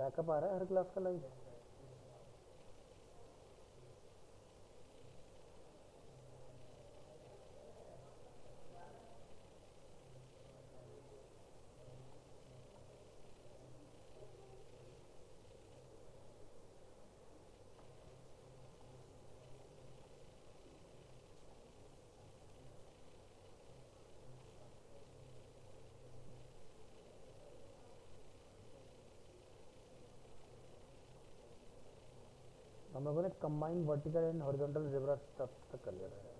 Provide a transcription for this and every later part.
Backup आ रहा है हर class का लाइव? हम लोगों ने combine vertical and horizontal zebra तक कर लिया था।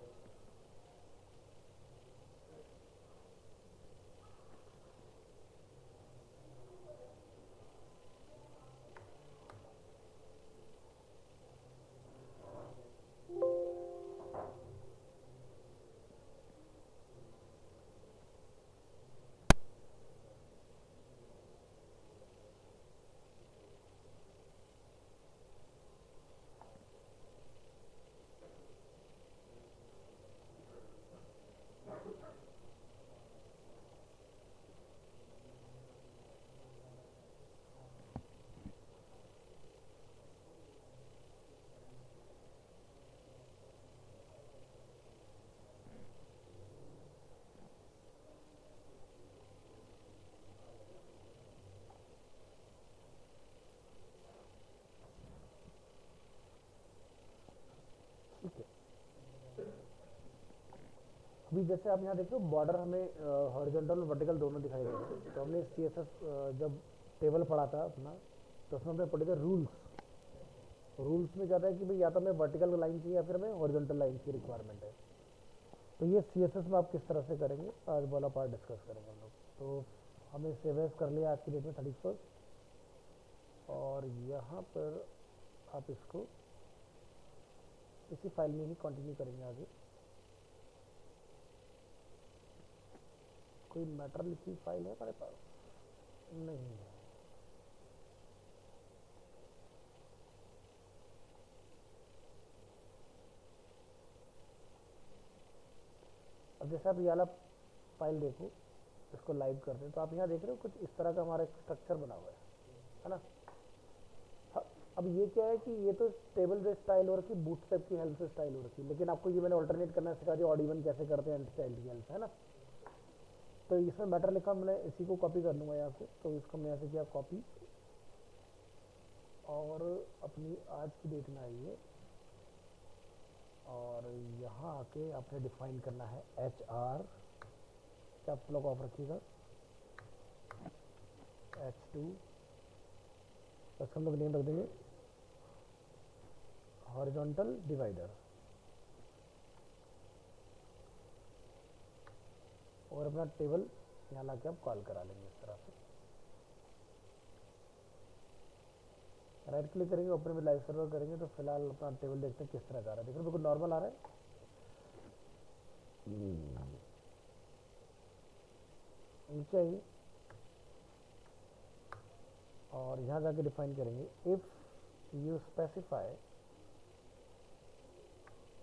ठीक है, अभी जैसे आप यहाँ देखो बॉर्डर हमें हॉरिजॉन्टल और वर्टिकल दोनों दिखाई दे रहे हैं। तो हमने सीएसएस जब टेबल पढ़ा था अपना, तो उसमें हमने पढ़े थे रूल्स। रूल्स में क्या था कि भाई या तो हमें वर्टिकल लाइन चाहिए या फिर हमें हॉरिजॉन्टल लाइन की रिक्वायरमेंट है। तो ये सीएसएस में आप किस तरह से करेंगे आज वाला पार्ट डिस्कस करेंगे हम लोग। तो हमें सेव एज कर लिया आज की डेट में 31, और यहाँ पर आप इसको इसी फाइल में ही कंटिन्यू करेंगे आगे। कोई मैटर लिखी फाइल है हमारे पास? नहीं है। अब जैसे आप ये वाला फाइल देखो, इसको लाइव करते हैं, तो आप यहाँ देख रहे हो कुछ इस तरह का हमारा एक स्ट्रक्चर बना हुआ है ना। हाँ, अब ये क्या है कि ये तो टेबल बेस्ड स्टाइल हो रखी, बूटस्ट्रैप की हेल्प से स्टाइल हो रखी, लेकिन आपको ये मैंने ऑल्टरनेट करना सिखा दिया, ऑड इवन कैसे करते हैं स्टाइल की हेल्प से, है ना। तो इसमें मैटर लिखा, मैं इसी को कॉपी कर लूँगा यहाँ से। तो इसको मैं यहाँ से किया कॉपी, और अपनी आज की डेट में आइए, और यहाँ आके आपने डिफाइन करना है HR, कैप्स लॉक ऑफ रखिएगा, H2, बस हम लोग नेम रख देंगे हॉरिजॉन्टल डिवाइडर, और अपना टेबल यहाँ ला के आप कॉल करा लेंगे इस तरह से। राइट क्लिक करेंगे, ओपन में लाइव सर्वर करेंगे, तो फिलहाल अपना टेबल देखते हैं किस तरह का आ रहा है। देखो बिल्कुल नॉर्मल आ रहा है। नीचे आइए, और यहाँ जाके डिफाइन करेंगे if you specify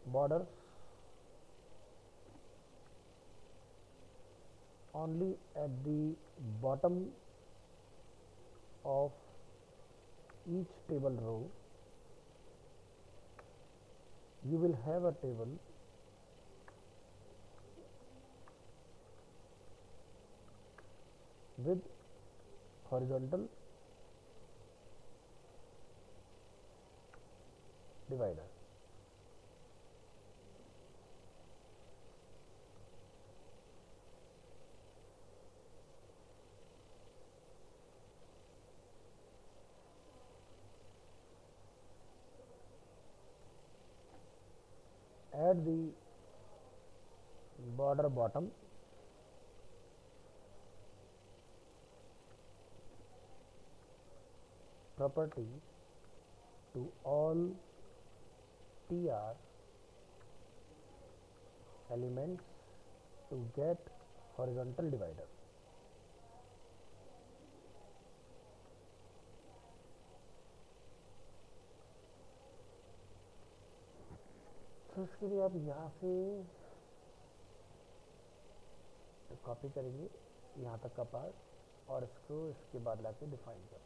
border only at the bottom of each table row, you will have a table with horizontal divider. Add the border bottom property to all TR elements to get horizontal divider. तो इसके लिए आप यहाँ से copy करेंगे यहाँ तक का पार्ट, और इसको इसके बाद लाके डिफाइन कर।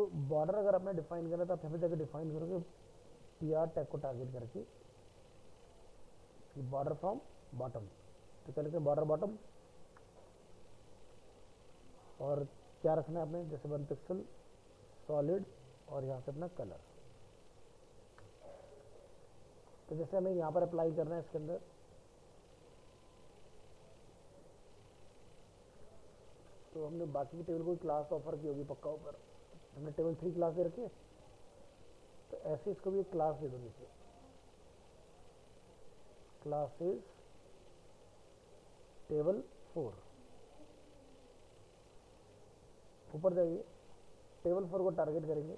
बॉर्डर अगर आपने डिफाइन करना तो आप यहाँ पे जाकर डिफाइन करोगे पी आर टैग को टारगेट करके कि बॉर्डर फ्रॉम बॉटम, तो क्या लिखते हैं बॉर्डर बॉटम, और क्या रखना है आपने जैसे 1 पिक्सल सॉलिड और यहाँ से अपना कलर। तो जैसे हमें यहाँ पर अप्लाई करना है इसके अंदर, तो हमने बाकी की टेबल को क्लास ऑफर की होगी पक्का ऊपर, हमने टेबल 3 क्लास दे रखी है, तो ऐसे इसको भी एक क्लास दे दो नीचे, क्लासेस टेबल 4, ऊपर जाइए टेबल 4 को टारगेट करेंगे,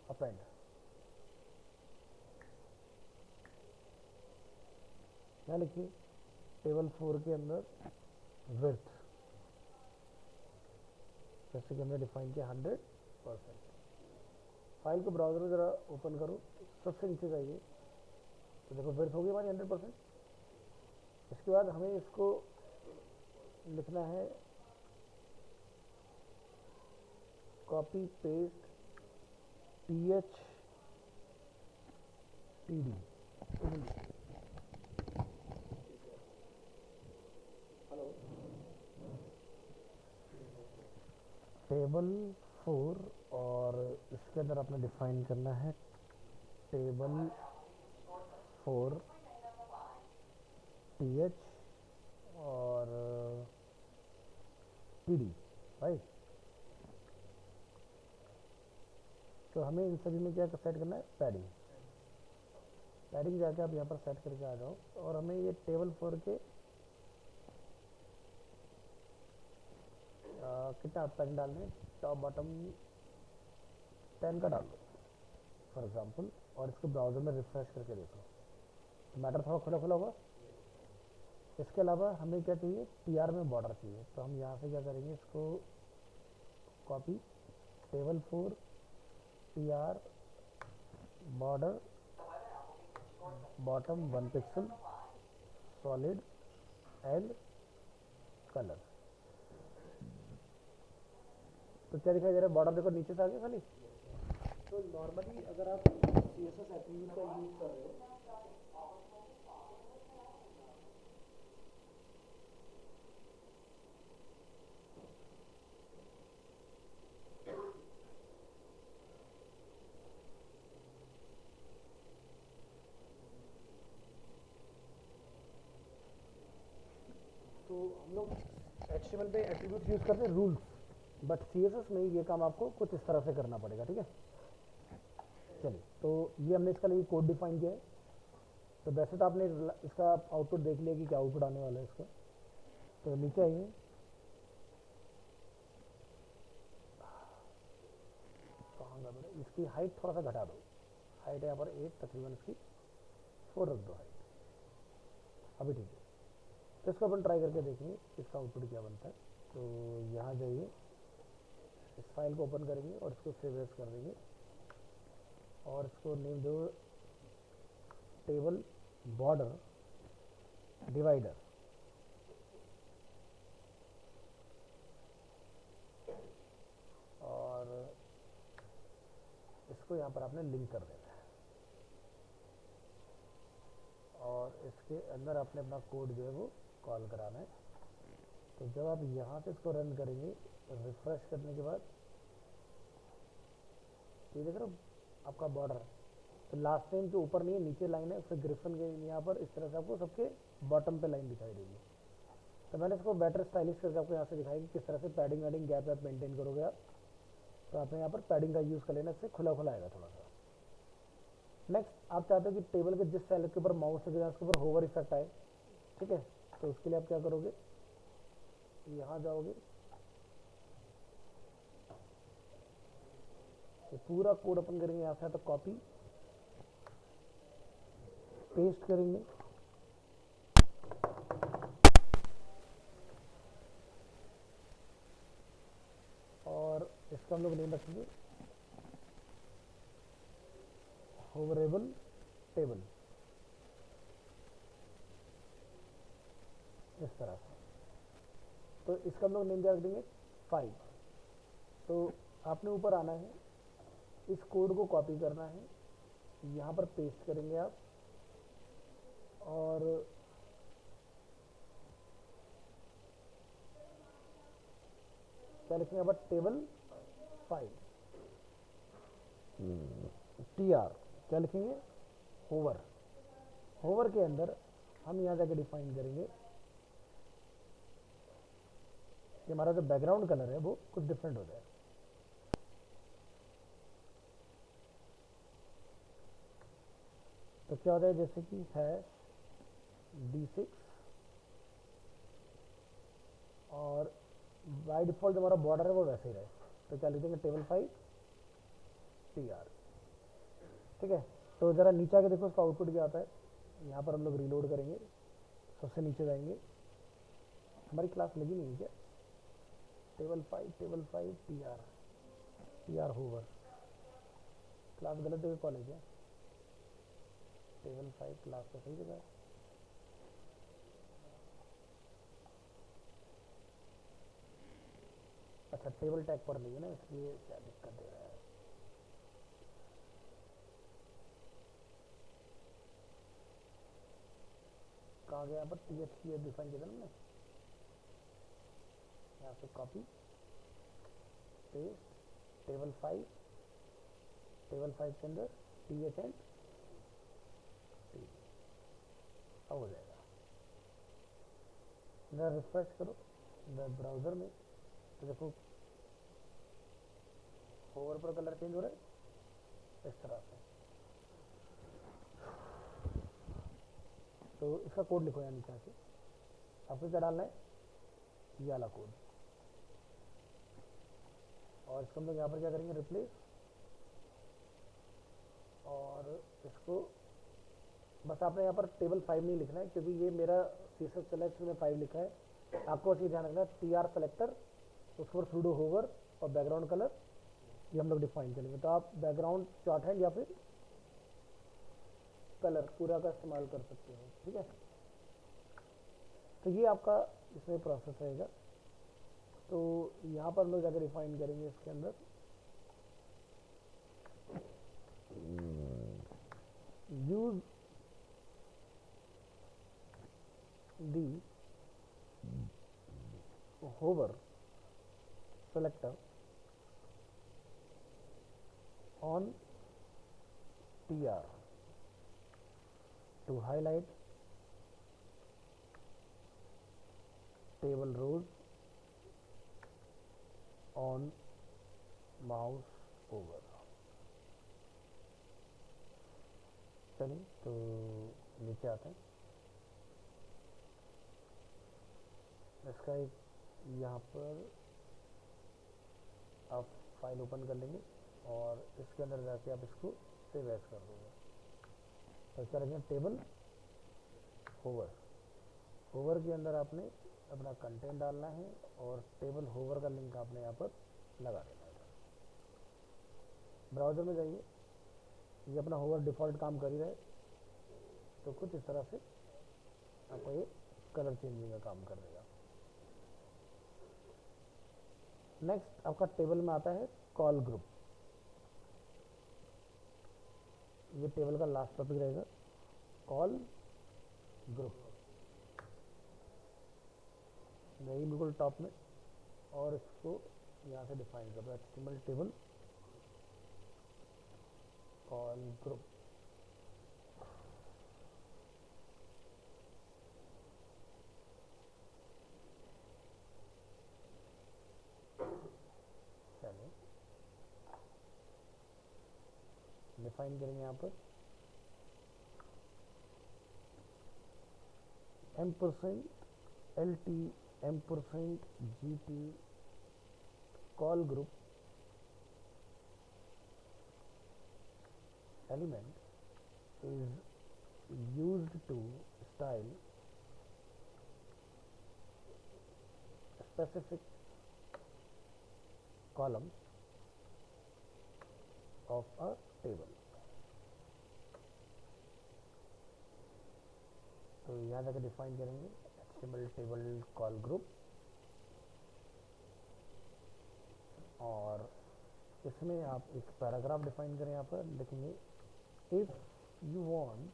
अपेंड, क्या लिखिए टेबल 4 के अंदर विड्थ, जैसे कि हमने डिफाइन किया 100%। फाइल को ब्राउजर में जरा ओपन करो, सबसे नीचे जाइए तो देखो विड्थ होगी हमारी 100%। इसके बाद हमें इसको लिखना है copy paste T H T D, table 4, और इसके अंदर आपने डिफाइन करना है टेबल 4 टी एच और टी डी, राइट। तो हमें इन सभी में क्या सेट करना है, पैडिंग, पैडिंग जाके आप यहाँ पर सेट करके आ जाओ, और हमें ये टेबल 4 के कितना पैडिंग डालना है, टॉप बॉटम 10 का डाल दो फॉर एग्जांपल, और इसको ब्राउजर में रिफ्रेश करके देखो तो मैटर थोड़ा खुला खुला होगा। इसके अलावा हमें क्या चाहिए, पीआर में बॉर्डर चाहिए, तो हम यहाँ से क्या करेंगे, इसको copy table 4 PR border bottom 1 pixel solid and colour. तो क्या दिखाई दे रहा है, बॉर्डर देखो नीचे से आ गया खाली। तो नॉर्मली अगर आप CSS एट्रीब्यूट का यूज कर रहे हो, तो हम लोग HTML पे एट्रीब्यूट यूज करते हैं रूल्स, बट CSS में ये काम आपको कुछ इस तरह से करना पड़ेगा, ठीक है। चलिए, तो ये हमने इसका लिए कोड डिफाइन किया है। तो वैसे तो आपने इसका आउटपुट देख लिया कि क्या आउटपुट आने वाला है इसका। तो नीचे आइए, कहाँ गया बेटा, इसकी हाइट थोड़ा सा घटा दो, हाइट है यहाँ पर 8, तकरीबन इसकी 4 रख दो हाइट, अभी ठीक है। तो इसको अपन ट्राई करके देखेंगे इसका आउटपुट क्या बनता है। तो यहाँ जाइए, इस फाइल को ओपन करेंगे और इसको सेव एज कर देंगे, और इसको नेम दो टेबल बॉर्डर डिवाइडर, और इसको यहाँ पर आपने लिंक कर देना है, और इसके अंदर आपने अपना कोड जो है वो कॉल कराना है। तो जब आप यहाँ से इसको रन करेंगे, रिफ्रेश करने के बाद ये देख रहे हो आपका बॉर्डर, तो लास्ट टाइम के ऊपर नहीं है, नीचे लाइन है, फिर ग्रिफन के यहाँ पर इस तरह से आपको सबके बॉटम पे लाइन दिखाई देगी। तो मैंने इसको बेटर स्टाइलिश करके आपको यहाँ से दिखाई कि किस तरह से पैडिंग वैडिंग गैप वैप मेंटेन करोगे आप। तो आपने यहाँ पर पैडिंग का यूज़ कर लेना, इससे खुला खुला आएगा थोड़ा सा। नेक्स्ट आप चाहते हो कि टेबल के जिस सेल के ऊपर माउस लगे उसके ऊपर होवर इफेक्ट आए, ठीक है। तो उसके लिए आप क्या करोगे, यहाँ जाओगे, तो पूरा कोड ओपन करेंगे, यहाँ से तो कॉपी पेस्ट करेंगे, और इसका हम लोग नेम रखेंगे होवरेबल टेबल, इस तरह से। तो इसका हम लोग नेम क्या रख देंगे, 5। तो आपने ऊपर आना है, इस कोड को कॉपी करना है, यहाँ पर पेस्ट करेंगे आप, और क्या लिखेंगे यहाँ पर, टेबल 5 TR, क्या लिखेंगे, होवर। होवर के अंदर हम यहाँ जाके डिफाइन करेंगे कि हमारा जो बैकग्राउंड कलर है वो कुछ डिफरेंट हो जाए। तो क्या होता है, जैसे कि है D6 और बाय डिफॉल्ट हमारा बॉर्डर है वो वैसे ही रहे, तो क्या लिख देंगे, टेबल 5 TR। ठीक है, तो ज़रा नीचे आके देखो उसका आउटपुट क्या आता है। यहाँ पर हम लोग रीलोड करेंगे, सबसे नीचे जाएंगे, हमारी क्लास लगी नहीं है क्या, टेबल 5 TR होवर, क्लास गलत जगह कॉल है क्या, टेबल 5 क्लास का सही जगह है। अच्छा, टेबल टैग पर नहीं है ना, इसलिए क्या दिक्कत दे रहा है। कहाँ गया, यहाँ पर TH डिफाइन किया था ना, यहाँ से कॉपी पेस्ट, टेबल 5 के अंदर TH एंड T, अब हो जाएगा। जरा रिफ्रेश करो वेब ब्राउज़र में, तो देखो होवर पर कलर चेंज हो रहा है इस तरह से। तो इसका कोड लिखो यहाँ नीचे से, आपको क्या डालना है, ये वाला कोड, और इसको हम लोग यहाँ पर क्या करेंगे, रिप्लेस, और इसको बस आपने यहाँ पर टेबल 5 नहीं लिखना है, क्योंकि ये मेरा CSS चला है, इसमें 5 लिखा है। आपको अच्छी ध्यान रखना है, TR सेलेक्टर, उस पर सूडो होवर और बैकग्राउंड कलर, ये हम लोग डिफाइन करेंगे। तो आप बैकग्राउंड शॉर्ट हैंड या फिर कलर पूरा का इस्तेमाल कर सकते हो। ठीक है, तो ये आपका इसमें प्रोसेस रहेगा। तो यहाँ पर हम लोग जाकर डिफाइन करेंगे इसके अंदर use the hover selector on TR to highlight table rows on mouse over। चलिए तो नीचे आते हैं, इसका एक यहाँ पर आप फाइल ओपन कर लेंगे और इसके अंदर जाके आप इसको सेव एज कर दोगे। तो इसका रखेंगे टेबल होवर, होवर के अंदर आपने अपना कंटेंट डालना है और टेबल होवर का लिंक आपने यहाँ पर लगा देना है। ब्राउज़र में जाइए, ये अपना होवर डिफ़ॉल्ट काम कर ही रहा है, तो कुछ इस तरह से आपको ये कलर चेंजिंग का काम कर देगा। नेक्स्ट आपका टेबल में आता है कॉल ग्रुप, ये टेबल का लास्ट टॉपिक रहेगा, कॉल ग्रुप यही बिल्कुल टॉप में, और इसको यहाँ से डिफाइन कर दो, HTML टेबल कॉल ग्रुप। चलिए डिफाइन करेंगे यहाँ पर $LT $GT call group element is used to style specific columns of a table। तो यहाँ जाकर डिफाइन करेंगे HTML टेबल कॉल ग्रुप और इसमें आप एक पैराग्राफ डिफाइन करें, यहाँ पर लिखेंगे if you want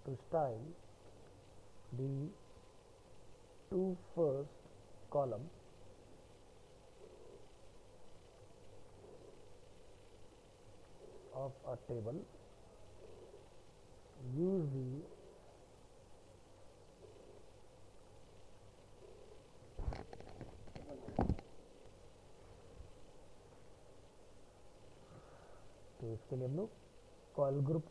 to style the two first column of a table, use the तो इसके लिए हम लोग कॉल ग्रुप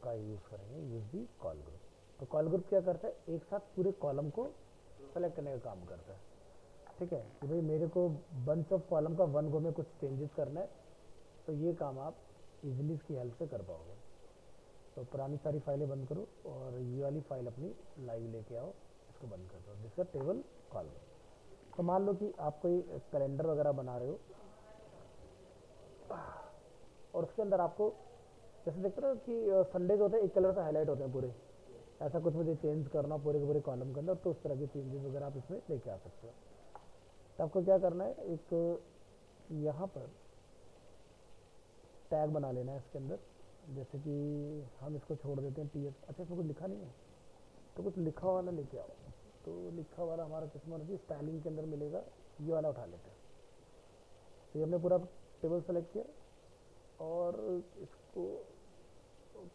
का यूज़ करेंगे, यूज़ दी कॉल ग्रुप। तो कॉल ग्रुप क्या करता है, एक साथ पूरे कॉलम को सेलेक्ट करने का काम करता है। ठीक है कि भाई मेरे को बंच ऑफ कॉलम का वन गो में कुछ चेंजेस करना है, तो ये काम आप इजीली इसकी हेल्प से कर पाओगे। तो पुरानी सारी फाइलें बंद करो और ये वाली फाइल अपनी लाइव लेके आओ, इसको बंद कर दो, जिसका टेबल कॉल। तो मान लो कि आप कोई कैलेंडर वगैरह बना रहे हो और उसके अंदर आपको जैसे देखते हो कि संडे जो होते हैं एक कलर से हाईलाइट होते हैं पूरे, ऐसा कुछ मुझे चेंज करना पूरे के पूरे कॉलम के अंदर, तो उस तरह के चेंजेस वगैरह आप इसमें लेके आ सकते हो। तो आपको क्या करना है, एक यहाँ पर टैग बना लेना है इसके अंदर, जैसे कि हम इसको छोड़ देते हैं टी एस। अच्छा इसमें कुछ लिखा नहीं है तो कुछ लिखा वाला लेके आओ। तो लिखा वाला हमारा किस मर्जी स्टाइलिंग के अंदर मिलेगा, ये वाला उठा लेते हैं। तो ये हमने पूरा टेबल सेलेक्ट किया और इसको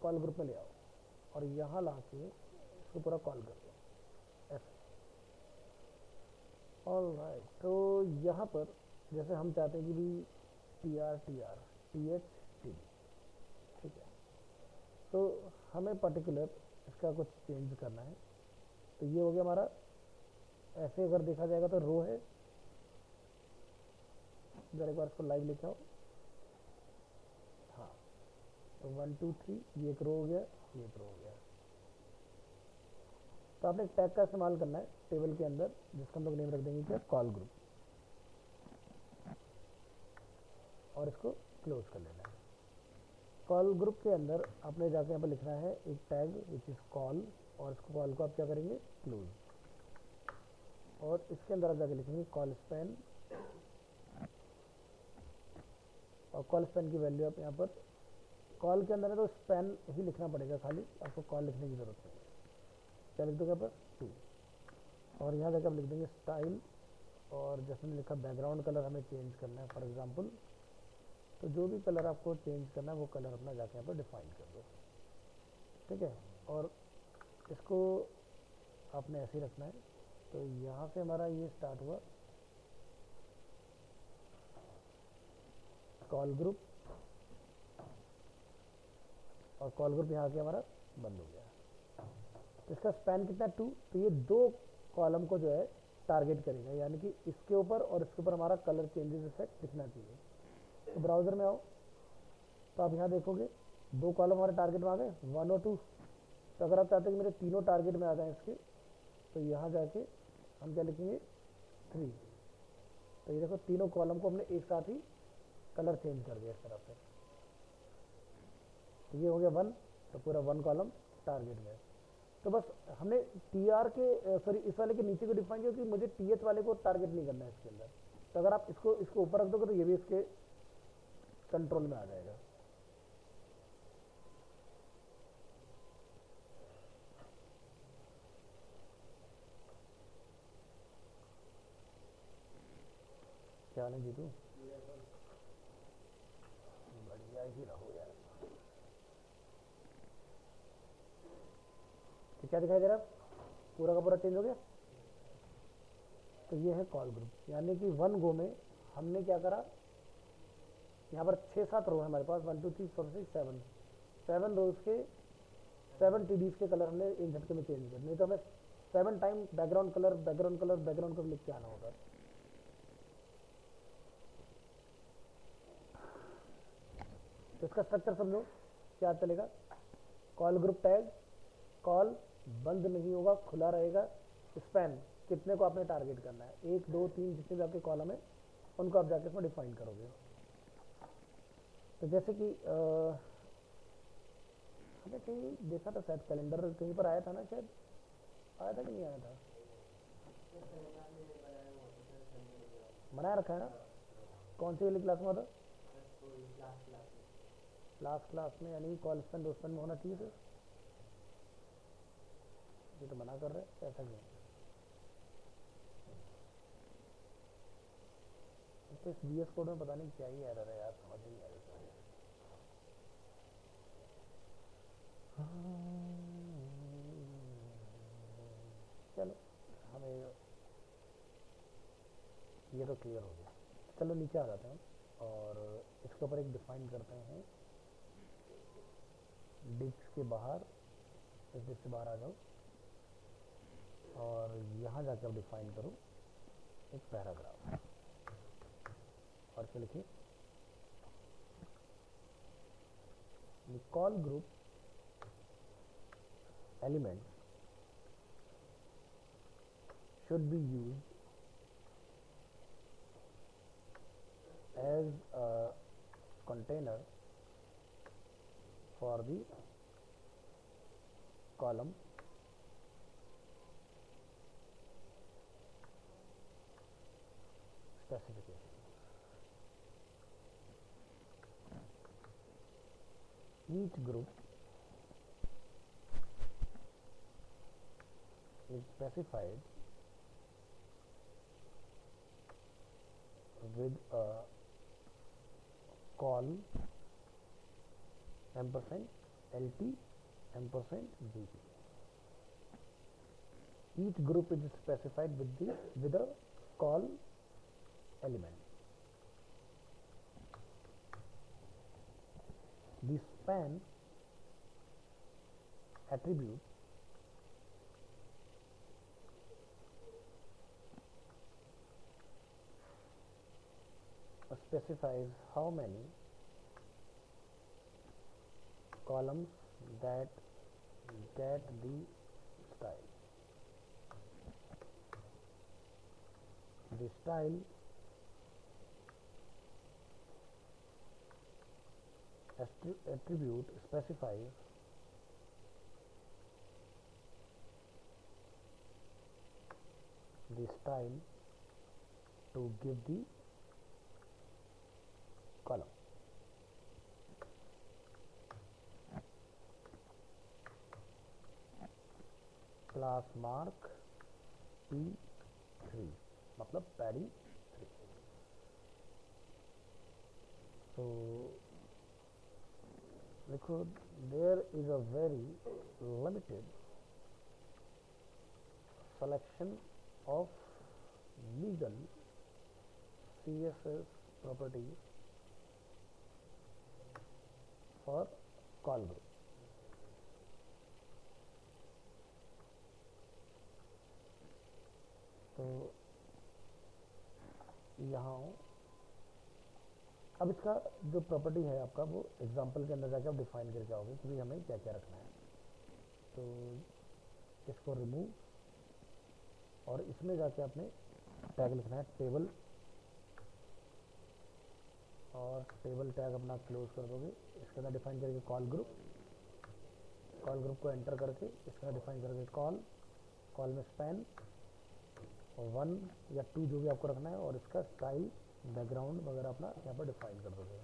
कॉल ग्रुप में ले आओ और यहाँ ला के इसको पूरा कॉल कर दो ऐसे। ऑल राइट, तो यहाँ पर जैसे हम चाहते हैं कि भी T R T H T, ठीक है, तो हमें पर्टिकुलर इसका कुछ चेंज करना है। तो ये हो गया हमारा, ऐसे अगर देखा जाएगा तो रो है, जरा एक बार इसको लाइव लिखा हो। हाँ, तो 1 2 3 ये एक रो हो गया, ये एक रो हो गया। तो आपने एक टैग का इस्तेमाल करना है टेबल के अंदर, जिसका हम लोग नेम रख देंगे क्या, कॉल ग्रुप, और इसको क्लोज कर लेना है। कॉल ग्रुप के अंदर आपने जाके यहाँ पर लिखना है एक टैग विच इज़ कॉल, और इसको कॉल को आप क्या करेंगे, क्लोज। और इसके अंदर आप जाके लिखेंगे कॉल स्पैन, और कॉल स्पैन की वैल्यू आप यहाँ पर कॉल के अंदर है तो स्पैन ही लिखना पड़ेगा, खाली आपको कॉल लिखने की जरूरत नहीं है। क्या लिख दोगे यहाँ पर 2, और यहाँ जाकर आप लिख देंगे स्टाइल, और जैसे मैंने लिखा बैकग्राउंड कलर हमें चेंज करना है फॉर एग्जांपल, तो जो भी कलर आपको चेंज करना है वो कलर अपना जाके यहाँ पर डिफाइन कर दो। ठीक है, और इसको आपने ऐसे ही रखना है। तो यहाँ से हमारा ये स्टार्ट हुआ कॉल ग्रुप, और कॉल ग्रुप यहाँ आके हमारा बंद हो गया। तो इसका स्पैन कितना, 2, तो ये 2 कॉलम को जो है टारगेट करेगा, यानी कि इसके ऊपर और इसके ऊपर हमारा कलर चेंजेस इफेक्ट दिखना चाहिए। तो ब्राउज़र में आओ, तो आप यहाँ देखोगे 2 कॉलम हमारे टारगेट में आ गए, 1 और 2। तो अगर आप चाहते हैं कि मेरे तीनों टारगेट में आ जाए इसके, तो यहाँ जाके हम क्या लिखेंगे, 3। तो ये देखो तीनों कॉलम को हमने एक साथ ही कलर चेंज कर दिया इस तरह से। तो ये हो गया 1, तो पूरा 1 कॉलम टारगेट में। तो बस हमने टी आर के सॉरी इस वाले के नीचे को डिफाइन किया कि मुझे टी एच वाले को टारगेट नहीं करना है इसके अंदर। तो अगर आप इसको ऊपर रख दोगे तो ये भी इसके कंट्रोल में आ जाएगा। क्या नहीं जीतू, बढ़िया ही रहो यार। तो क्या दिखाई दे रहा है, पूरा का पूरा चेंज हो गया। तो ये है कॉल ग्रुप, यानी कि 1 गो में हमने क्या करा, यहाँ पर 6-7 रो है हमारे पास, 1 2 3 4 6 7 रोज के 7 टीडीज के कलर हमने एक झटके में चेंज कर, नहीं तो हमें 7 टाइम बैकग्राउंड कलर लिख के आना होगा। तो इसका स्ट्रक्चर समझो क्या चलेगा, कॉल ग्रुप टैग, कॉल बंद नहीं होगा, खुला रहेगा। स्पैन, कितने को आपने टारगेट करना है, 1 2 3 जितने भी आपके कॉलम है उनको आप जाके इसमें डिफाइन करोगे। तो जैसे कि हमने कहीं देखा था शायद, कैलेंडर कहीं पर आया था ना, शायद आया था कि नहीं आया था, बनाया रखा है ना। कौन सी वाली क्लास में होता? लास्ट लास्ट क्लास में, यानी कॉल स्पेन 2 स्पेन में होना चाहिए सर। ये तो मना कर रहे हैं, ऐसा क्यों? तो इस VS कोड में पता नहीं क्या ही एरर है यार, समझ नहीं आ रही। चलो हमें ये तो क्लियर हो गया। चलो नीचे आ जाते हैं और इसके ऊपर एक डिफाइन करते हैं। डिस्क के बाहर, इस डिस्क से बाहर आ जाओ और यहाँ जाके अब डिफाइन करो एक पैराग्राफ। और क्या लिखिए? Call group elements should be used as a container for the column specification. Each group is specified with a call ampersand LT ampersand GP. Each group is specified with a call element. The span attribute specifies how many columns that get the style. The style attribute specifies the style to give the column. Class mark P3 मतलब padding 3. So देखो, there is a very limited selection of legal CSS properties for call group. तो यहाँ अब इसका जो property है आपका, वो एग्जांपल के अंदर जाके आप डिफाइन करके आओगे कि हमें क्या क्या रखना है। तो इसको रिमूव और इसमें जाके आपने टैग लिखना है टेबल, और टेबल टैग अपना क्लोज कर दोगे। इसके अंदर डिफाइन करके कॉल ग्रुप को एंटर करके इसके अंदर डिफाइन करके कॉल में स्पैन 1 या 2 जो भी आपको रखना है, और इसका स्टाइल बैकग्राउंड वगैरह अपना यहाँ पर डिफाइन कर दोगे।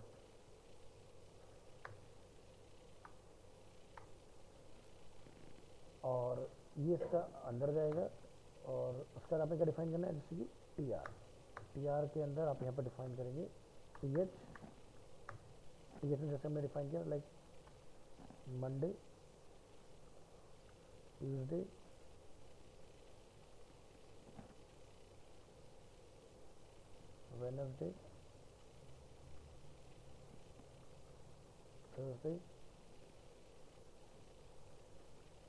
और ये इसका अंदर जाएगा और उसके बाद आपने क्या डिफाइन करना है, जैसे कि टीआर के अंदर आप यहाँ पर डिफाइन करेंगे टीएच में जैसे हमने डिफाइन किया like Monday, Tuesday, Wednesday, Thursday,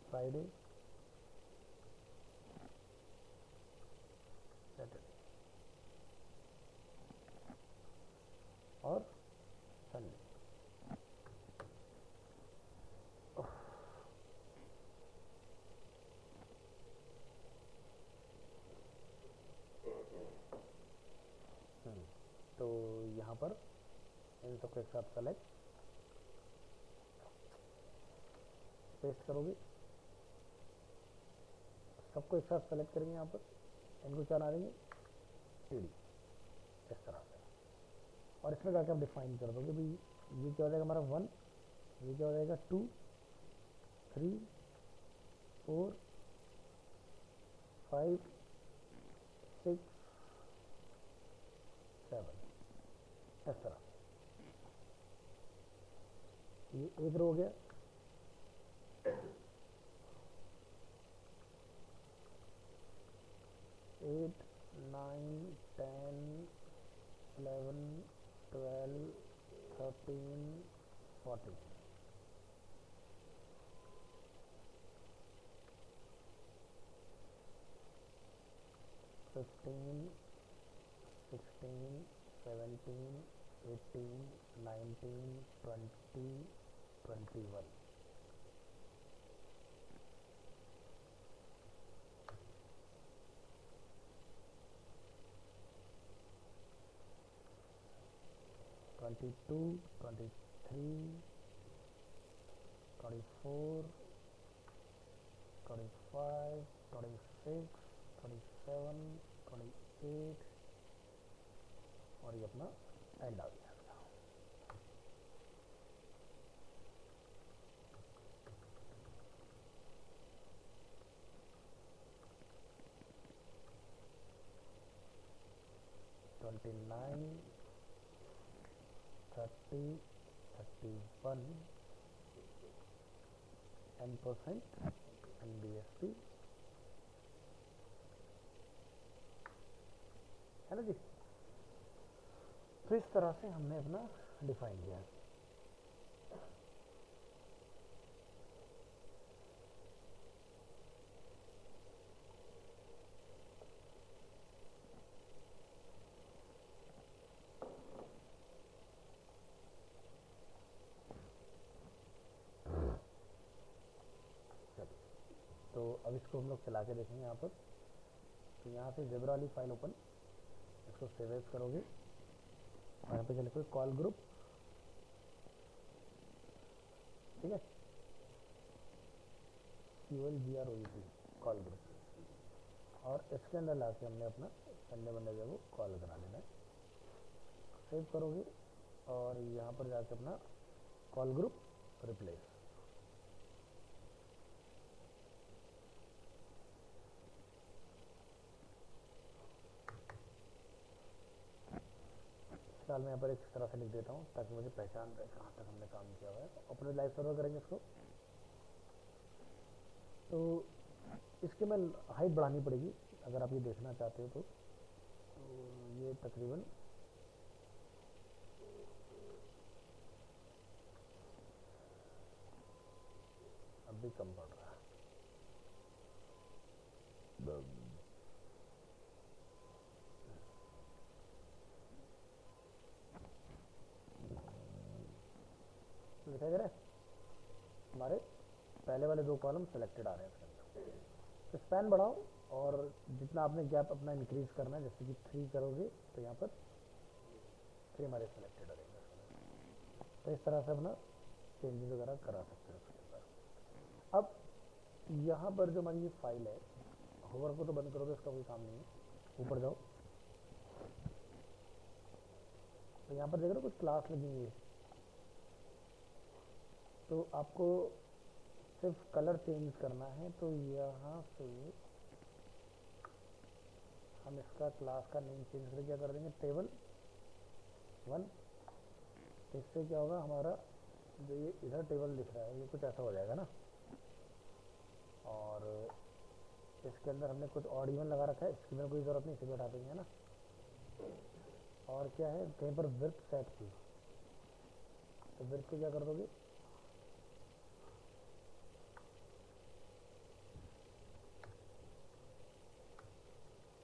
Friday, Saturday और संडे। तो यहाँ पर इन सबको एक साथ सेलेक्ट पेस्ट करोगे, सबको एक साथ सेलेक्ट करेंगे। यहाँ पर इनको क्या बना देंगे, टीडी, इस तरह से। और इसमें जाके आप डिफाइन कर दोगे भाई ये क्या हो जाएगा हमारा 1, ये क्या हो जाएगा 2, 3, 4, 5, 6, 7, इस तरह। ये एक रो हो गया। एट, 9, 10, 11, 12, 13, 14, 15, 16, 17, 18, 19, 20, 21। ट्वेंटी टू, 23, 24, 25, 26, 27, 28 और ये अपना एंड आ गया। 29, 30, 31 N% NBSP है ना जी। तो इस तरह से हमने अपना डिफाइन किया। तो अब इसको हम लोग चला के देखेंगे यहाँ पर। तो यहाँ से ज़ेब्रा वाली फाइल ओपन, इसको सेव एज करोगे और यहाँ पे चले कोई कॉल ग्रुप, ठीक है, QLGROUP कॉल ग्रुप, और इसके अंदर ला के हमने अपना संडे बंडे जो है वो कॉल करा लेना है। सेव करोगे और यहाँ पर जाके अपना कॉल ग्रुप रिप्लेस, फिलहाल मैं यहाँ पर इस तरह से लिख देता हूँ ताकि मुझे पहचान रहे कहाँ तक हमने काम किया हुआ है। अपने लाइव सर्वर करेंगे इसको। तो इसके में हाइट बढ़ानी पड़ेगी अगर आप ये देखना चाहते हो तो ये तकरीबन अब भी कम पड़ रहा है। दिखाई दे रहा है हमारे पहले वाले 2 कॉलम सेलेक्टेड आ रहे हैं इसके अंदर। तो स्पैन बढ़ाओ और जितना आपने गैप अपना इंक्रीज करना है, जैसे कि 3 करोगे तो यहाँ पर 3 हमारे सेलेक्टेड रहेंगे। तो इस तरह से अपना चेंजेस वगैरह करा सकते हो उसके अंदर। अब यहाँ पर जो हमारी ये फाइल है, होवर को तो बंद करो तो इसका कोई काम नहीं है। ऊपर जाओ तो यहाँ पर देख रहे हो कुछ क्लास लगी हुई है। तो आपको सिर्फ कलर चेंज करना है। तो यहाँ से हम इसका क्लास का नेम चेंज करके क्या कर देंगे, टेबल 1। इससे क्या होगा, हमारा जो ये इधर टेबल दिख रहा है ये कुछ ऐसा हो जाएगा ना। और इसके अंदर हमने कुछ ऑड इवन लगा रखा है, इसकी में कोई ज़रूरत नहीं, इसे भी हटा देंगे ना। और क्या है, कहीं पर विड्थ सेट की, तो विड्थ को क्या कर दोगे,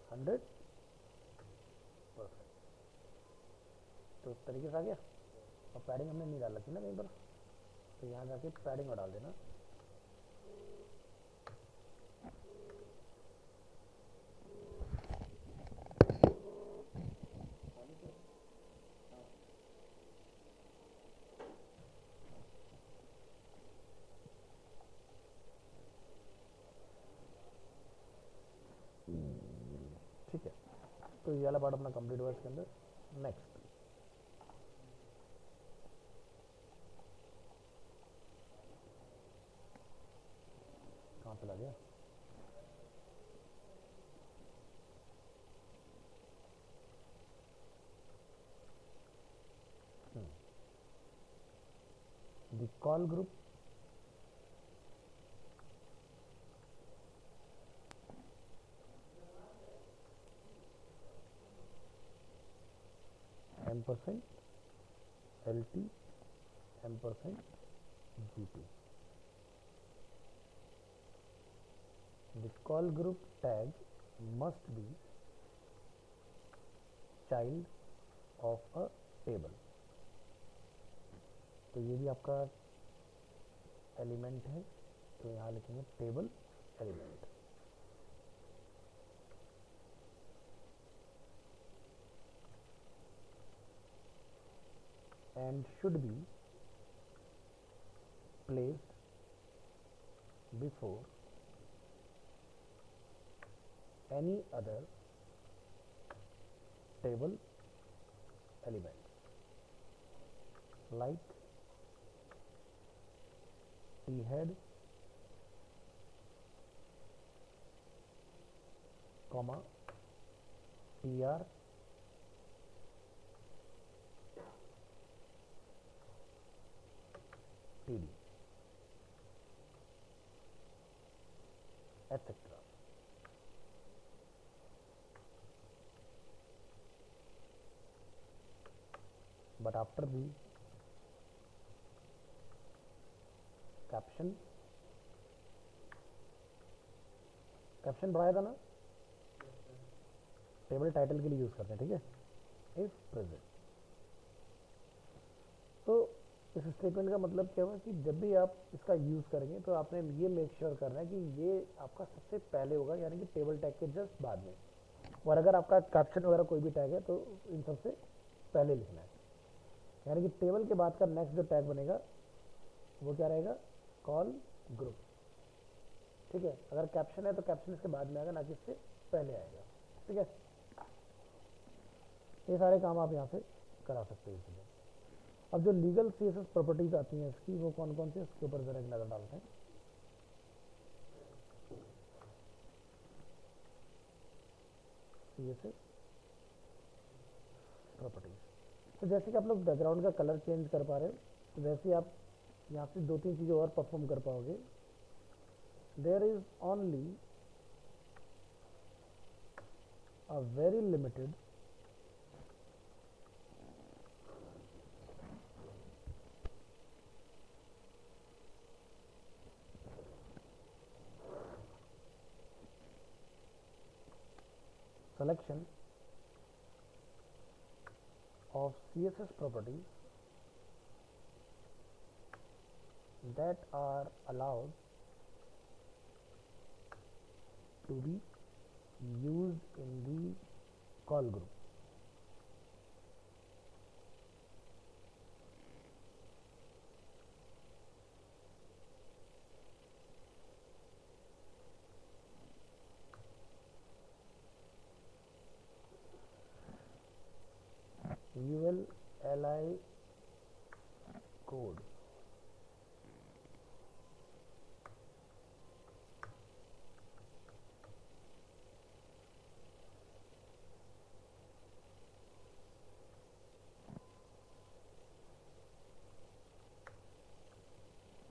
100%। तो इस तरीके से आ गया। और पैडिंग हमने नहीं डाल रखी ना कहीं पर, तो यहाँ जाके पैडिंग और डाल देना। ठीक है, तो ये वाला पार्ट अपना कंप्लीट हुआ। इसके अंदर नेक्स्ट चला गया। The call group ampersand LT ampersand GT. The call group tag must be child of a table. तो ये भी आपका एलिमेंट है, तो यहाँ लिखेंगे table element. And should be placed before any other table element like T head, comma TR, TD, etc. But after the caption बढ़ाया था ना, टेबल टाइटल के लिए यूज करते हैं, ठीक है, इफ प्रेजेंट। तो इस स्टेटमेंट का मतलब क्या हुआ कि जब भी आप इसका यूज करेंगे तो आपने ये मेक श्योर करना है कि ये आपका सबसे पहले होगा, यानी कि टेबल टैग के जस्ट बाद में। और अगर आपका कैप्शन वगैरह कोई भी टैग है तो इन सबसे पहले लिखना है, यानी कि टेबल के बाद का नेक्स्ट जो टैग बनेगा वो क्या रहेगा, कॉल ग्रुप, ठीक है। अगर कैप्शन है तो कैप्शन इसके बाद में आएगा, ना कि इससे पहले आएगा, ठीक है। ये सारे काम आप यहाँ से करा सकते हैं इसमें। अब जो लीगल सीएसएस प्रॉपर्टीज आती हैं इसकी, वो कौन कौन सी, इसके ऊपर जरा एक नजर डालते हैं। सीएसएस प्रॉपर्टीज, तो जैसे कि आप लोग बैकग्राउंड का कलर चेंज कर पा रहे हो, तो वैसे ही आप यहाँ से दो तीन चीज़ें और परफॉर्म कर पाओगे। There is only a very limited selection of CSS properties that are allowed to be used in the call group. ULLI code,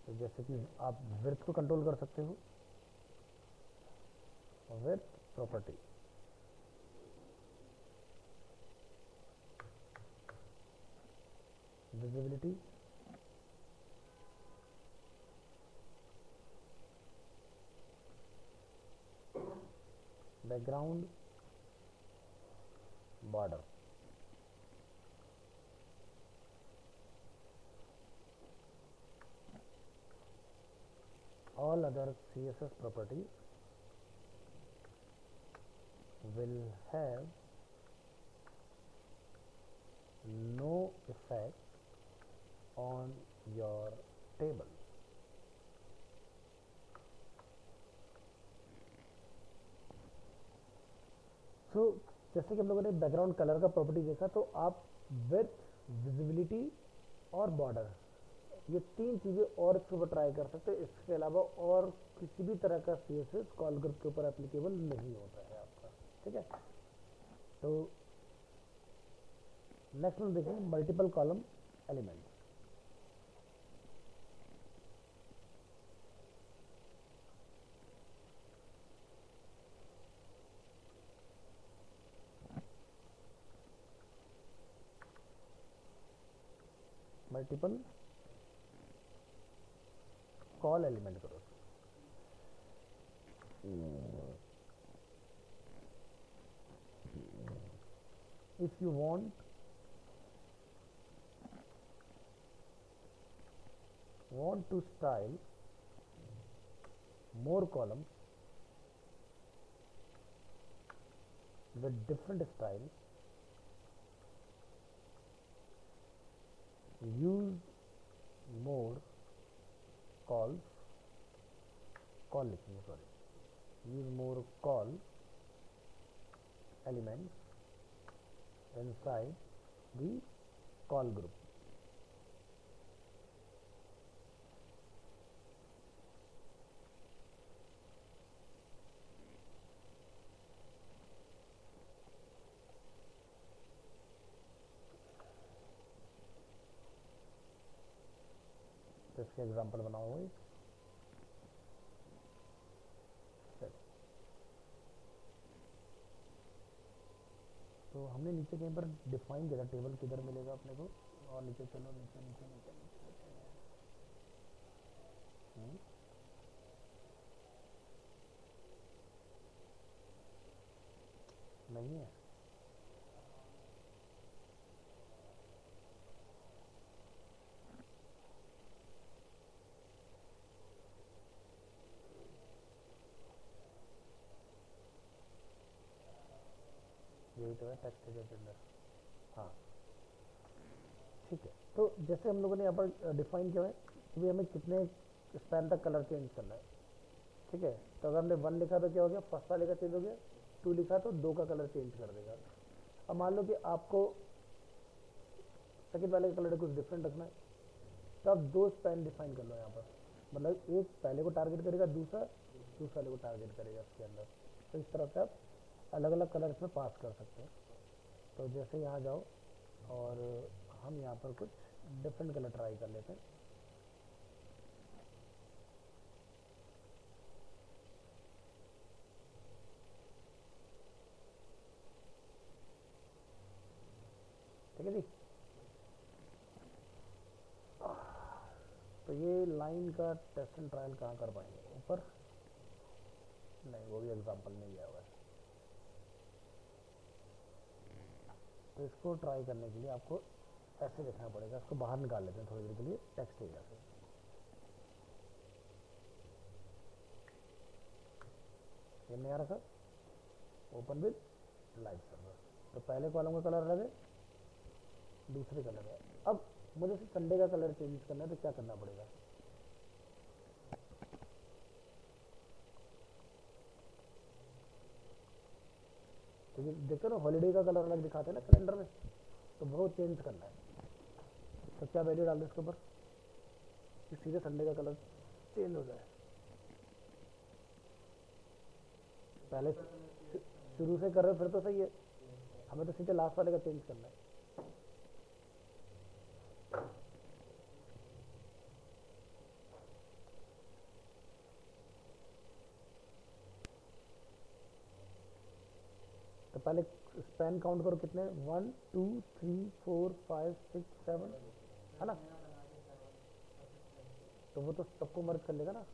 तो जैसे कि आप विड्थ को कंट्रोल कर सकते हो, width property, visibility, background, border. All other CSS properties will have no effect on your table. So, जैसे कि हम लोगों ने बैकग्राउंड कलर का प्रॉपर्टी देखा, तो आप विड्थ, विजिबिलिटी और बॉर्डर ये 3 चीज़ें और इसके ऊपर ट्राई कर सकते हैं, इसके अलावा और किसी भी तरह का CSS कॉल ग्रुप के ऊपर एप्लीकेबल नहीं होता है आपका, ठीक है। तो नेक्स्ट में देखेंगे multiple column element. Multiple column element करो। If you want to style more columns with different styles, use more calls call लिखेंगे sorry use more call elements inside the call group. तो इसके एग्जाम्पल बनाओगे। तो हमने नीचे कहीं पर डिफाइन किया था टेबल किधर मिलेगा अपने को, और नीचे चलो नीचे नीचे नीचे नीचे, नहीं है। यही तो है टेक्स्ट के अंदर, हाँ ठीक है। तो जैसे हम लोगों ने यहाँ पर डिफाइन किया है कि हमें कितने स्पैन तक कलर चेंज करना है, ठीक है। तो अगर हमने 1 लिखा तो क्या हो गया, फर्स्ट वाले का चेंज हो गया, 2 लिखा तो 2 का कलर चेंज कर देगा। अब मान लो कि आपको सेकंड वाले का कलर कुछ डिफरेंट रखना है, तो आप 2 स्पैन डिफाइन कर लो यहाँ पर, मतलब एक पहले को टारगेट करेगा, दूसरा वाले को टारगेट करेगा इसके अंदर। तो इस तरह से आप अलग अलग कलर इसमें पास कर सकते हैं। तो जैसे यहाँ जाओ और हम यहाँ पर कुछ डिफरेंट कलर ट्राई कर लेते हैं। ठीक है जी। तो ये लाइन का टेस्ट एंड ट्रायल कहाँ कर पाएंगे, ऊपर नहीं, वो भी एग्जांपल में दिया हुआ है। तो इसको ट्राई करने के लिए आपको ऐसे देखना पड़ेगा, इसको बाहर निकाल लेते हैं थोड़ी देर के लिए टेक्स्ट एरिया से। ये नया रखा, ओपन विद लाइव सर्वर। तो पहले कॉलम का कलर अलग है, दूसरे कलर है। अब मुझे सिर्फ संडे का कलर चेंज करना है, तो क्या करना पड़ेगा, तो ये देखते हो ना हॉलीडे का कलर अलग दिखाते हैं ना कैलेंडर में, तो वो चेंज करना है। तो क्या वैल्यू डाल दो इसके ऊपर कि सीधे संडे का कलर चेंज हो जाए। पहले शुरू से कर रहे फिर तो सही है, हमें तो सीधे लास्ट वाले का चेंज करना है। तो पहले स्पैन काउंट करो कितने, 1 2 3 4 5 6 7 है ना, तो वो तो सबको मर्ज कर लेगा ना।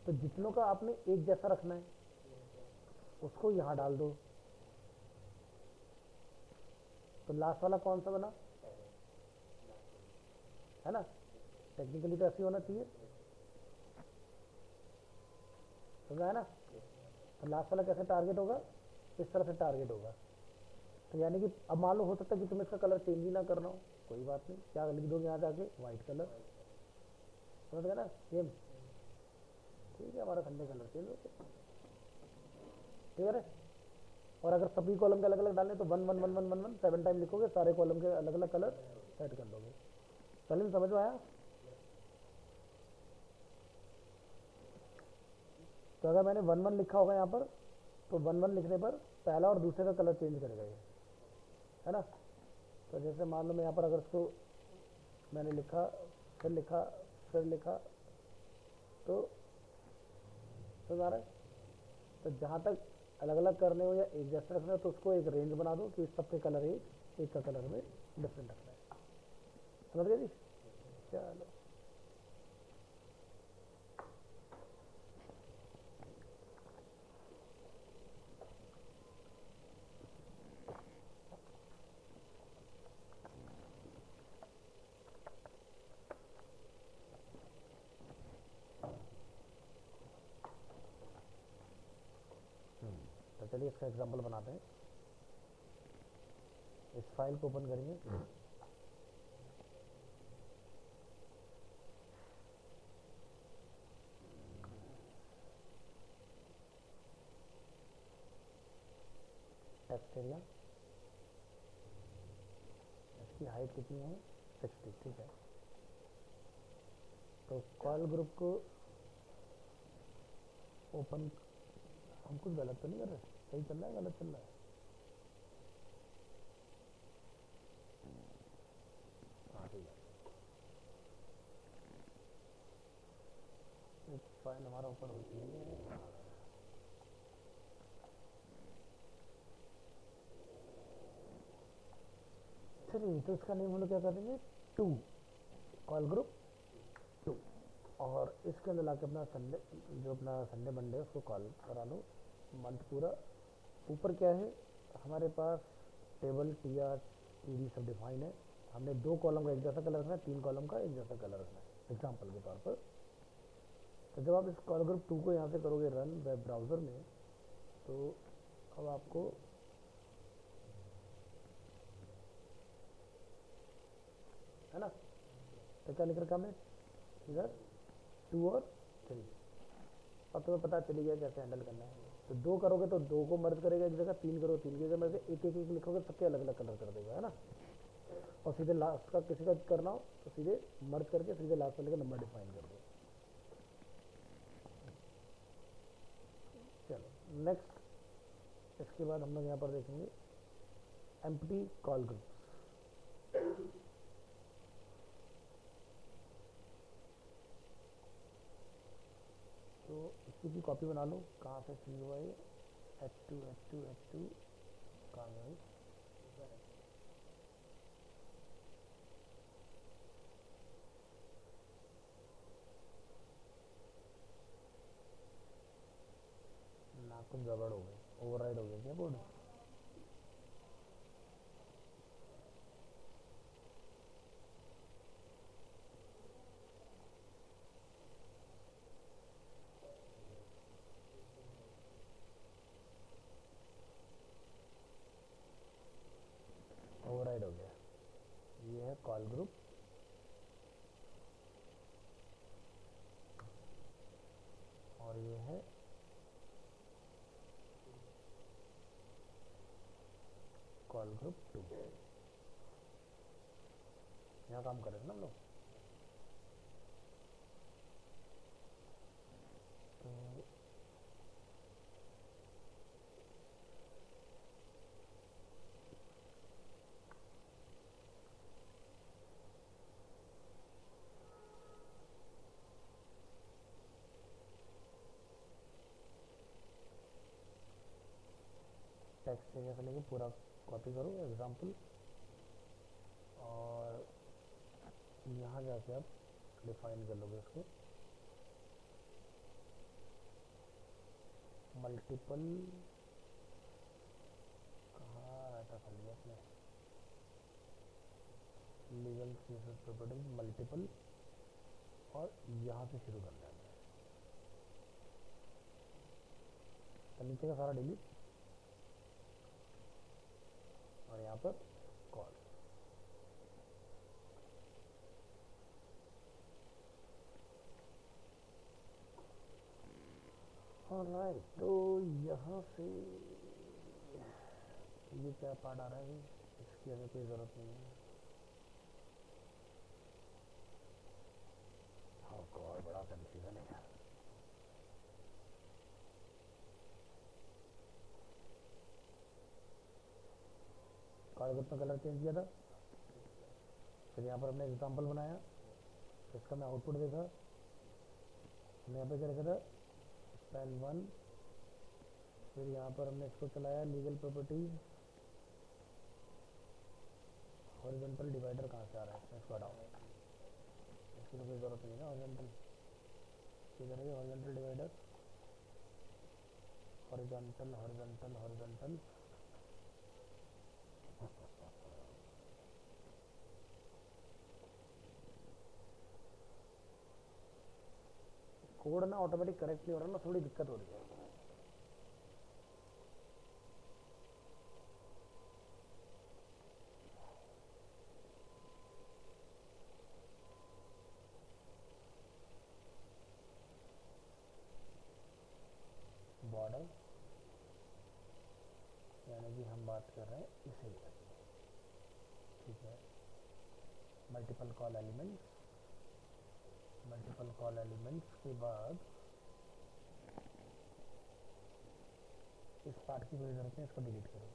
तो जितनों का आपने एक जैसा रखना है उसको यहाँ डाल दो। तो लास्ट वाला कौन सा बना, है ना, टेक्निकली तो ऐसे होना चाहिए, समझा है ना। तो लास्ट वाला कैसे टारगेट होगा, इस तरह से टारगेट होगा। तो यानी कि अब मान लो हो सकता है कि तुम इसका कलर चेंज ही ना करना हो, कोई बात नहीं, क्या लिख दोगे यहाँ जाके, व्हाइट कलर, समझ गया ना, सेम ठीक है, हमारा संडे कलर चेंज हो गया, क्लियर है। और अगर सभी कॉलम के अलग अलग डालने तो 1 1 1 1 1 1 7 टाइम लिखोगे, सारे कॉलम के अलग अलग कलर सेट कर लोगे। सलीम समझ में आया? तो अगर मैंने 1 1 लिखा होगा यहाँ पर, तो 1 1 लिखने पर पहला और दूसरे का कलर चेंज करेगा ये, है ना। तो जैसे मान लो मैं यहाँ पर अगर इसको मैंने लिखा, फिर लिखा, फिर लिखा, तो समझ आ रहा है। तो जहाँ तक अलग अलग करने हो या एक जैसे रखना हो, तो उसको एक रेंज बना दो कि सबके कलर एक का कलर में डिफरेंट रखना है। समझ गए जी? चलो तो चलिए इसका एग्जांपल बनाते हैं। इस फाइल को ओपन करेंगे। टेक्स्ट एरिया, इसकी हाइट कितनी है? 60, ठीक है। तो कॉल ग्रुप को ओपन, हम कुछ गलत तो नहीं कर रहे? सही चल रहा है, गलत चल रहा है? हाँ ठीक है। एक फाइल हमारा ओपन हो चुकी है। चलिए, तो इसका नेम हम लोग क्या कर देंगे? 2, कॉल ग्रुप 2। और इसके अंदर लाके अपना संडे, जो अपना संडे मंडे है उसको कॉल करा लो, मंथ पूरा। ऊपर क्या है हमारे पास? Table, T R, T D सब डिफाइन है। हमने 2 कॉलम का एक जैसा कलर रखना है, 3 कॉलम का एक जैसा कलर रखना है, एग्जाम्पल के तौर पर। तो जब आप इस कॉल ग्रुप 2 को यहाँ से करोगे रन वेब ब्राउज़र में, तो अब आपको है ना, तो क्या लिख रखा हमने इधर? 2 और 3। अब तुम्हें पता चली गया कैसे हैंडल करना है। तो 2 करोगे तो 2 को मर्ज करेगा एक जगह, 3 करो 3 की जगह मर्ज, एक एक लिखोगे सबके अलग अलग कलर कर देगा, है ना। और सीधे लास्ट का किसी का करना हो तो सीधे मर्ज करके सीधे लास्ट वाले का नंबर डिफाइन कर दो। चलो नेक्स्ट, इसके बाद हम लोग यहाँ पर देखेंगे एम्प्टी कॉल ग्रुप। तो इसी की कॉपी बना लो। कहाँ से सी हुआ ये? H2 H2 H2 कहाँ गई? ना कुछ गड़बड़ हो गई, ओवरराइड हो गया क्या कोड? ओवरराइड हो गया। ये है कॉल ग्रुप, और ये है कॉल ग्रुप 2। यहाँ काम करेंगे ना हम लोग। तो टेक्स्ट एरिया से लेके पूरा कॉपी करो एग्जाम्पल, और यहाँ जाके आप डिफाइन कर लोगे इसको मल्टीपल, कहाँ रहता था लिया अपने लीगल केसेस प्रॉपर्टी मल्टीपल, और यहाँ से शुरू करना है। तो नीचे का सारा डिलीट, और यहाँ पर कॉल। ऑलराइट, तो यहाँ से ये क्या पार्ट आ रहा है? इसकी हमें कोई ज़रूरत नहीं है। गॉड बड़ा कंफ्यूजन है यार। कॉल ग्रुप में कलर चेंज किया था, फिर यहाँ पर हमने एग्जाम्पल बनाया, इसका मैं आउटपुट देखा, हमने यहाँ पे क्या रखा था स्पैन 1, फिर यहाँ पर हमने इसको चलाया लीगल प्रॉपर्टीज, हॉरिजॉन्टल डिवाइडर कहाँ से आ रहा है इसमें, इसको हटाओ, इसकी तो कोई ज़रूरत नहीं है ना, हॉरिजॉन्टल किधर है horizontal divider, horizontal horizontal horizontal, code ना ऑटोमेटिक करेक्ट नहीं हो रहा ना, थोड़ी दिक्कत हो रही है। बॉर्डर यानी कि हम बात कर रहे हैं इसे, ठीक है, multiple call elements, multiple call elements के बाद इस पार्ट की कोई जरूरत नहीं, इसको डिलीट करो।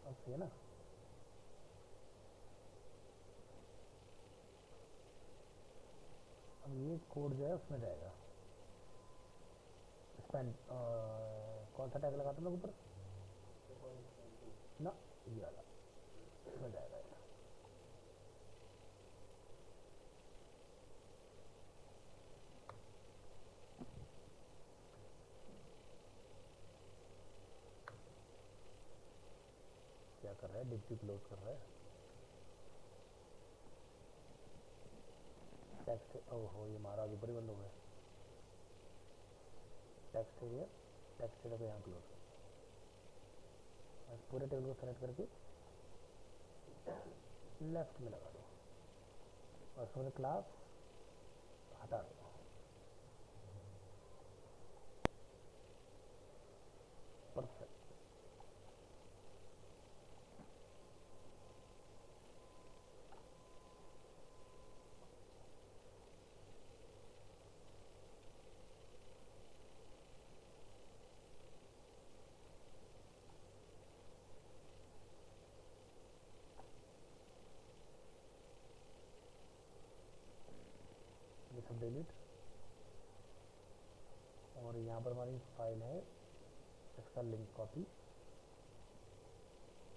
अब सही है ना, अब ये कोड जो है उसमें जाएगा, स्पैन कौन सा टैग लगा तुम लोग ऊपर ना, ये वाला इसमें जाएगा ये। क्या कर रहा है, डिक्टी क्लोज कर रहा है, टेक्स्ट, ओहो ये महाराज ऊपर ही बंद हो गया, टेक्स्ट एरिया, टेक्स्ट एरिया को यहाँ क्लोज कर, पूरे टेबल को सेलेक्ट करके लेफ्ट में लगा दो और उसमें क्लास हटा दो, परफेक्ट। ये सब डिलीट, और यहाँ पर हमारी फाइल है, इसका लिंक कॉपी,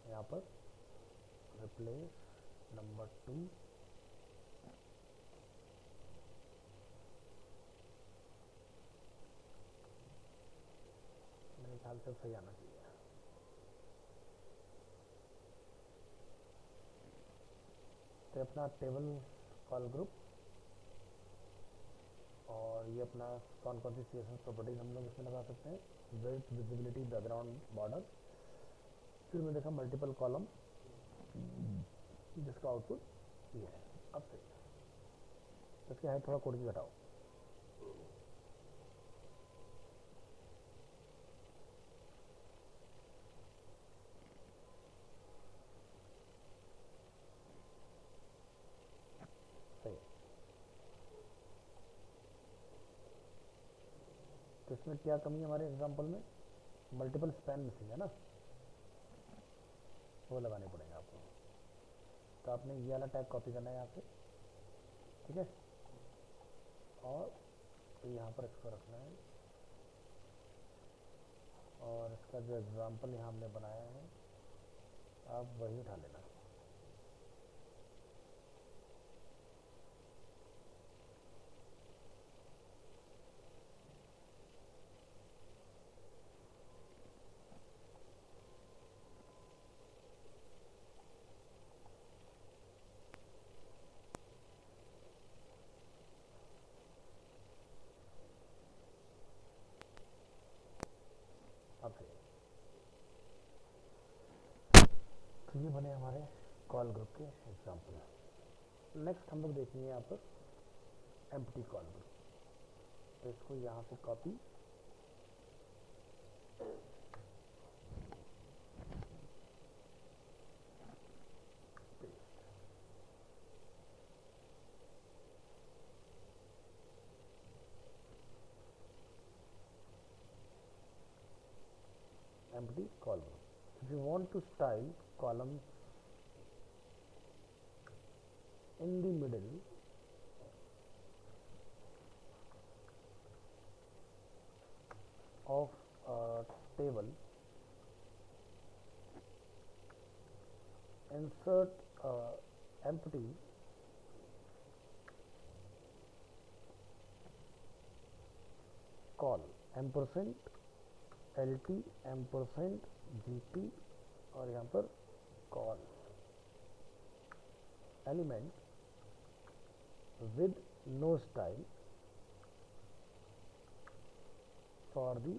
यहाँ पर रिप्लेस नंबर 2, मेरे ख्याल से सही आना चाहिए। तो अपना टेबल कॉल ग्रुप, और ये अपना कौन कौन सी CSS प्रॉपर्टीज हम लोग इसमें लगा सकते हैं, विड्थ, विजिबिलिटी, बैकग्राउंड, बॉर्डर, फिर मैं देखा मल्टीपल कॉलम जिसका आउटपुट ये है। अब सही है, तो इसकी हाइट थोड़ा कोड की घटाओ, सही है। तो इसमें क्या कमी है हमारे एग्जाम्पल में, मल्टीपल स्पैन मिसिंग है ना, वो लगाने पड़ेंगे आपको। तो आपने ये वाला टैग कॉपी करना है यहाँ से, ठीक है, और यहाँ पर इसको रखना है, और इसका जो एग्जाम्पल यहाँ हमने बनाया है आप वही उठा लेना। अब सही है। तो ये बने हमारे कॉल ग्रुप के एग्जाम्पल। नेक्स्ट हम लोग देखेंगे यहाँ पर एम्प्टी कॉलम। तो इसको यहाँ से copy, empty column. If you want to style columns in the middle, of a table, insert empty call ampersand lt ampersand gp और यहाँ पर call element with no style for the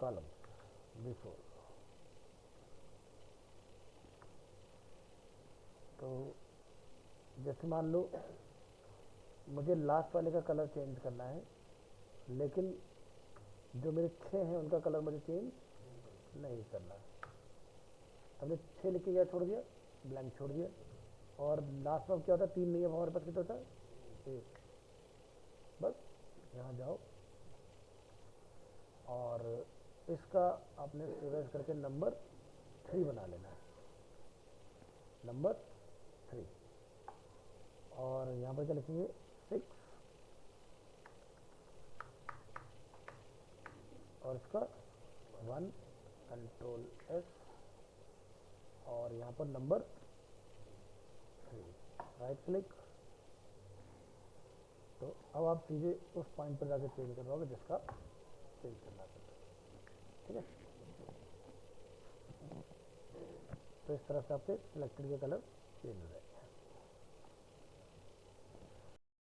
columns before. तो जैसे मान लो मुझे last वाले का colour change करना है, लेकिन जो मेरे 6 हैं उनका कलर मुझे चेंज नहीं करना है। हमने 6 लिख के क्या छोड़ दिया, ब्लैंक छोड़ दिया। और लास्ट में क्या होता है, 3 नहीं है हमारे पास, कितना होता है, 1। बस यहाँ जाओ और इसका आपने रिवर्स करके नंबर 3 बना लेना है, नंबर 3। और यहाँ पर क्या लिखेंगे, 6 और इसका 1 कंट्रोल S और यहाँ पर नंबर 3, राइट क्लिक। तो अब आप सीधे उस पॉइंट पर जाकर चेंज कर पाओगे जिसका चेंज करना है, ठीक है। तो इस तरह से आपके सिलेक्टेड के कलर चेंज हो जाए।